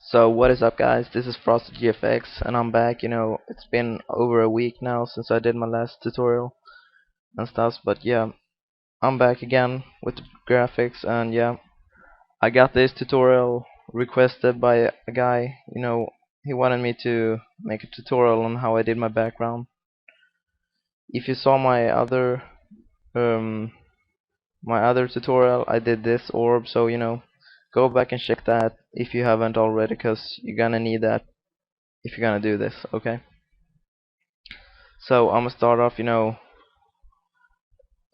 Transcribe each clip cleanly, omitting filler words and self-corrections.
So what is up, guys? This is Frosted GFX and I'm back. It's been over a week now since I did my last tutorial and stuff, but yeah, I'm back again with the graphics. And yeah, I got this tutorial requested by a guy. He wanted me to make a tutorial on how I did my background. If you saw um my other tutorial, I did this orb, so go back and check that if you haven't already, because you're gonna need that if you're gonna do this. Okay, so I'm gonna start off.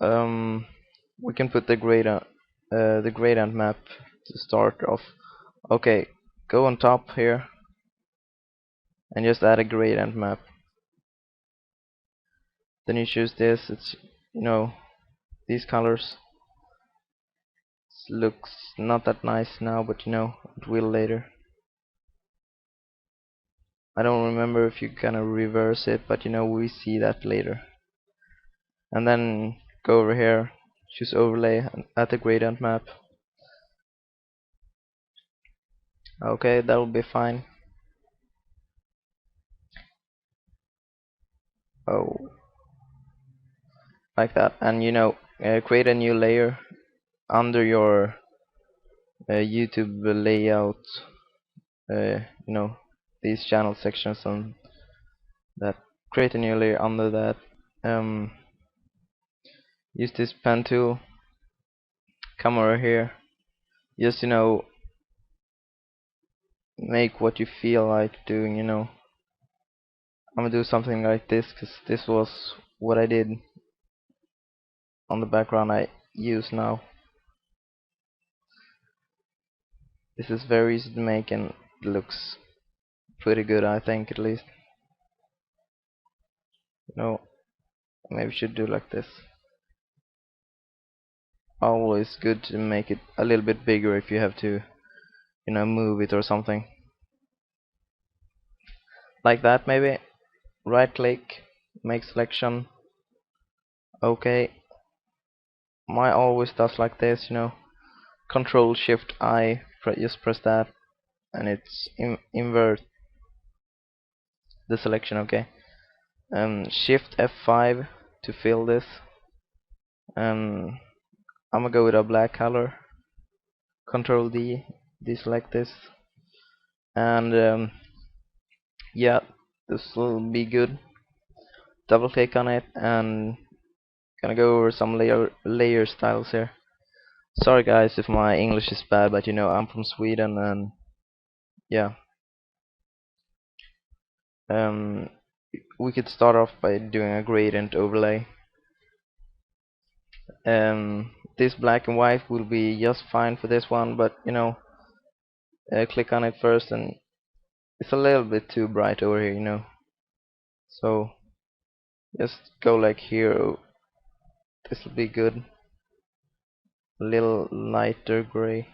Um, we can put the gradient map to start off. Okay, go on top here and just add a gradient map. Then you choose this. It's these colors. Looks not that nice now, but it will later. I don't remember if you're gonna reverse it, but we see that later. And then go over here, choose overlay and add the gradient map. Okay, that'll be fine. Oh, like that. And create a new layer under your YouTube layout. Uh, you know these channel sections and that. Create a new layer under that. Um, use this pen tool. Come over here. Just make what you feel like doing. I'm gonna do something like this because this was what I did on the background I use now. This is very easy to make and looks pretty good, I think, at least. Maybe should do like this. Always good to make it a little bit bigger if you have to move it or something like that. Maybe right click, make selection. Okay, my always does like this. Control Shift I, just press that and it's invert the selection. Okay, Shift F5 to fill this. I'm gonna go with a black color. Control D, deselect this, and yeah, this will be good. Double click on it and gonna go over some layer styles here. Sorry guys if my English is bad, but I'm from Sweden. And yeah, um, we could start off by doing a gradient overlay. This black and white will be just fine for this one, but click on it first, and it's a little bit too bright over here, so just go like here. Oh, this will be good. A little lighter gray,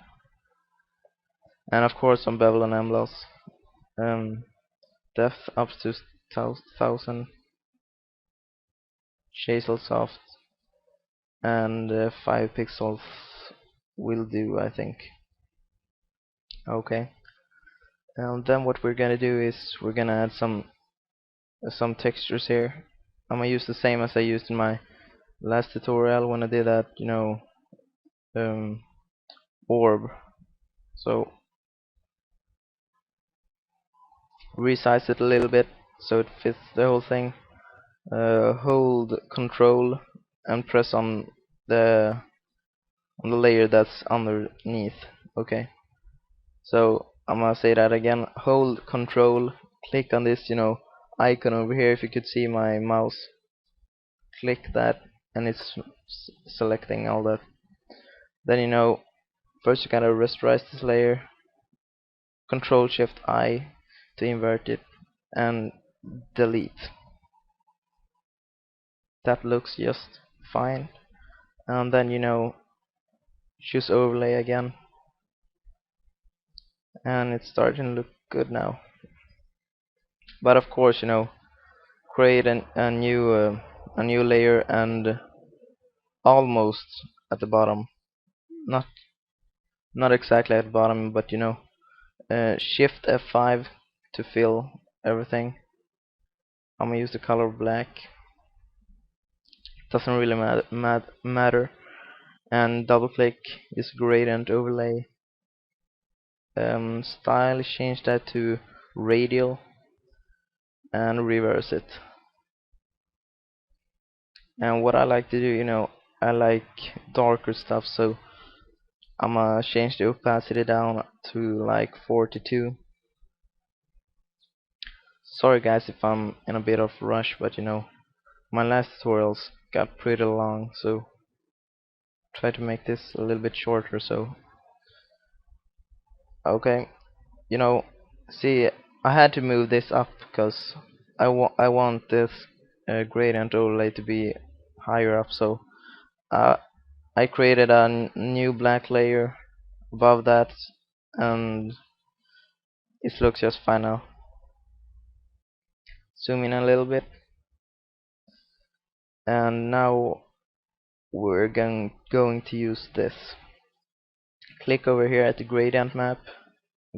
and of course some bevel and emboss. Depth up to 1000, chisel soft, and 5 pixels will do, I think. Okay, and then what we're gonna do is we're gonna add some textures here. I'm gonna use the same as I used in my last tutorial when I did that um, orb. So resize it a little bit so it fits the whole thing. Hold Control and press the on the layer that's underneath. Okay, so I'm gonna say that again. Hold Control, click on this icon over here. If you could see my mouse, click that and it's selecting all that. Then first you gotta rasterize this layer. Control Shift I to invert it and delete. That looks just fine. And then choose overlay again, and it's starting to look good now. But of course create a new layer, and almost at the bottom, not not exactly at the bottom, but Shift F5 to fill everything. I'm gonna use the color black. Doesn't really matter. And double click, use gradient overlay. Style, change that to radial and reverse it. And what I like to do, I like darker stuff, so I'm gonna change the opacity down to like 42. Sorry guys if I'm in a bit of rush, but my last tutorials got pretty long, so try to make this a little bit shorter. So okay, you know see, I had to move this up because I want this gradient overlay to be higher up, so uh, I created a new black layer above that, and it looks just fine now. Zoom in a little bit, and now we're going to use this. Click over here at the gradient map,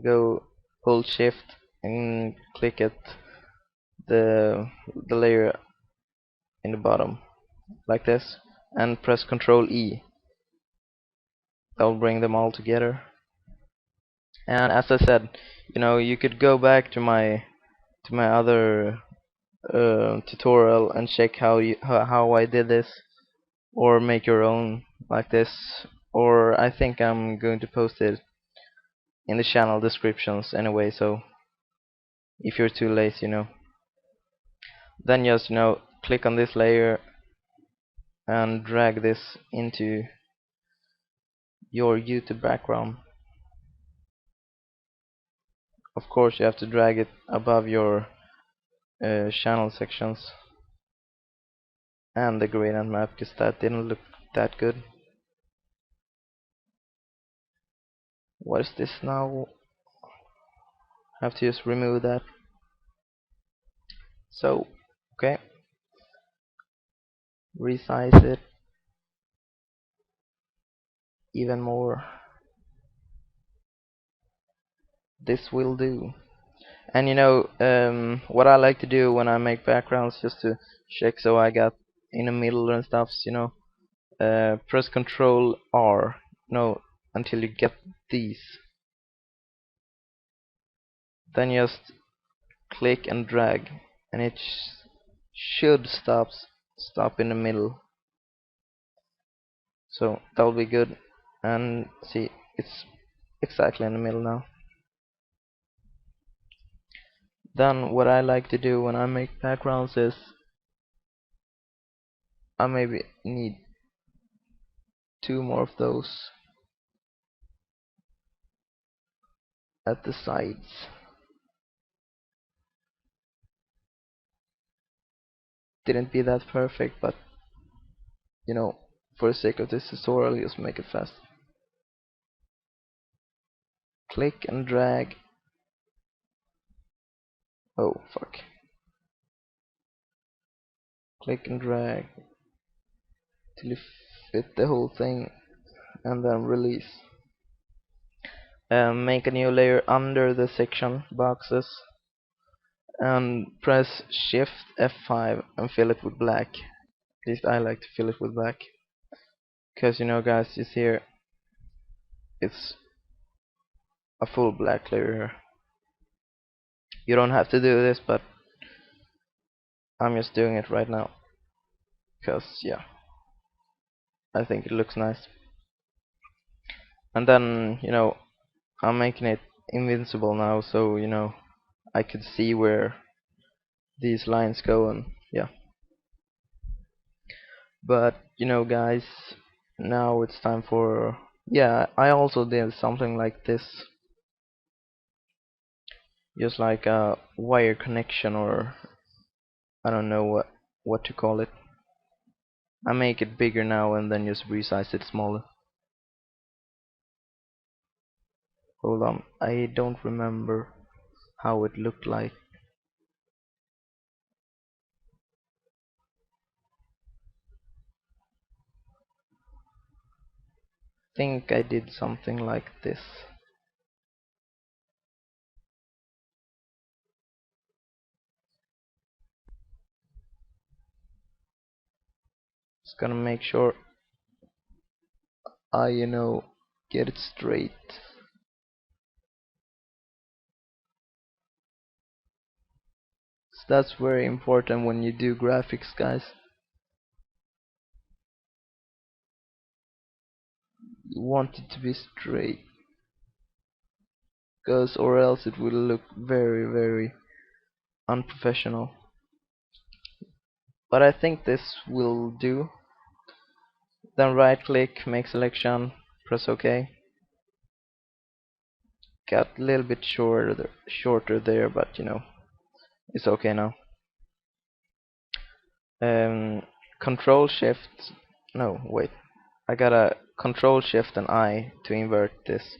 go hold shift and click at the layer in the bottom like this, and press Ctrl E. That'll bring them all together. And as I said, you could go back to my other tutorial and check how I did this, or make your own like this, or I think I'm going to post it in the channel descriptions anyway, so if you're too lazy, then just click on this layer and drag this into your YouTube background. Of course you have to drag it above your channel sections and the gradient map, because that didn't look that good. What is this now? Have to just remove that. So okay, resize it even more. This will do. And what I like to do when I make backgrounds, just to check so I got in the middle and stuff, press Control R, until you get these. Then just click and drag, and it should stop in the middle. So that'll be good. And see, it's exactly in the middle now. Then what I like to do when I make backgrounds is I maybe need two more of those at the sides. Didn't be that perfect, but for the sake of this tutorial, just make it fast. Click and drag. Oh fuck. Click and drag till you fit the whole thing, and then release. Make a new layer under the section boxes and press Shift F5 and fill it with black. At least I like to fill it with black, because guys, you see here, it's a full black layer here. You don't have to do this, but I'm just doing it right now because yeah, I think it looks nice. And then I'm making it invincible now, so I could see where these lines go, and yeah. But guys, now it's time for, yeah, I also did something like this, just like a wire connection, or I don't know what to call it. I make it bigger now and then just resize it smaller. Hold on, I don't remember how it looked like. Think I did something like this. Just gonna make sure I, get it straight. So that's very important when you do graphics, guys. You want it to be straight, because or else it will look very, very unprofessional. But I think this will do. Then right click, make selection, press OK. Got a little bit shorter there, but it's okay now. Control Shift. No, wait. I gotta Control Shift and I to invert this,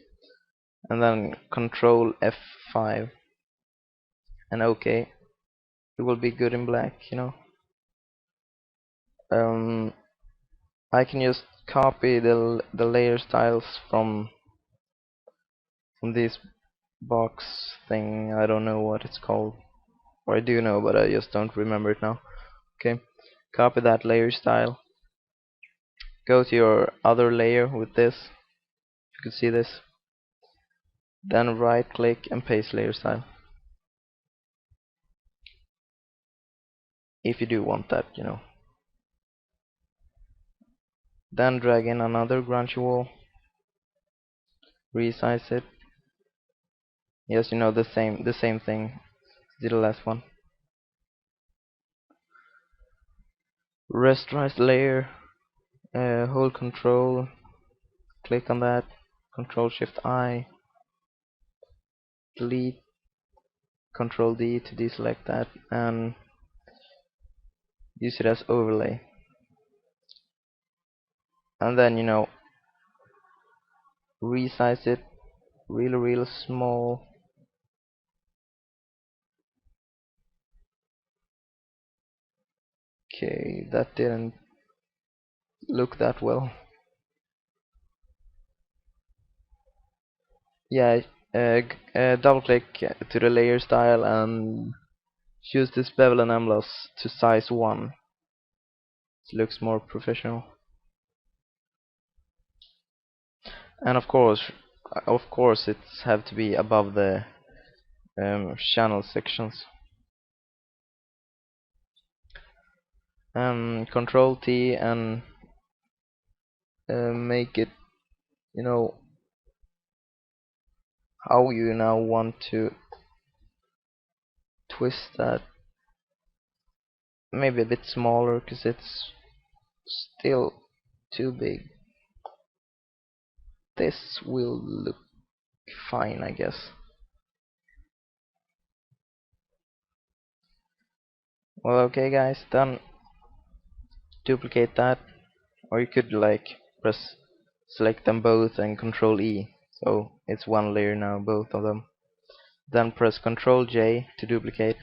and then Control F5 and OK. It will be good in black. I can just copy the layer styles from this box thing. I don't know what it's called, or I do know, but I just don't remember it now. Okay, copy that layer style. Go to your other layer with this. You can see this. Then right click and paste layer style. If you do want that. Then drag in another grunge wall. Resize it. Yes, the same thing. Did the last one. Rasterize layer. Hold Control. Click on that. Control Shift I. Delete. Control D to deselect that, and use it as overlay. And then resize it real small. Okay, that didn't look that well. Yeah, double click to the layer style and choose this bevel and emboss to size 1. It looks more professional. And of course it's have to be above the channel sections. Control T and make it how you now want to twist that. Maybe a bit smaller because it's still too big. This will look fine, I guess. Well, okay guys, then duplicate that, or you could press select them both and Control E, so it's one layer now, both of them. Then press Control J to duplicate,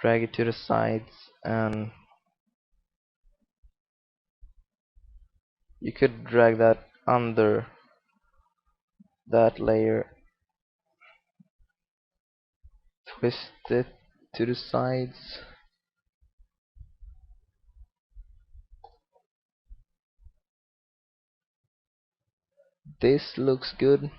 drag it to the sides, and you could drag that under that layer, twist it to the sides. This looks good.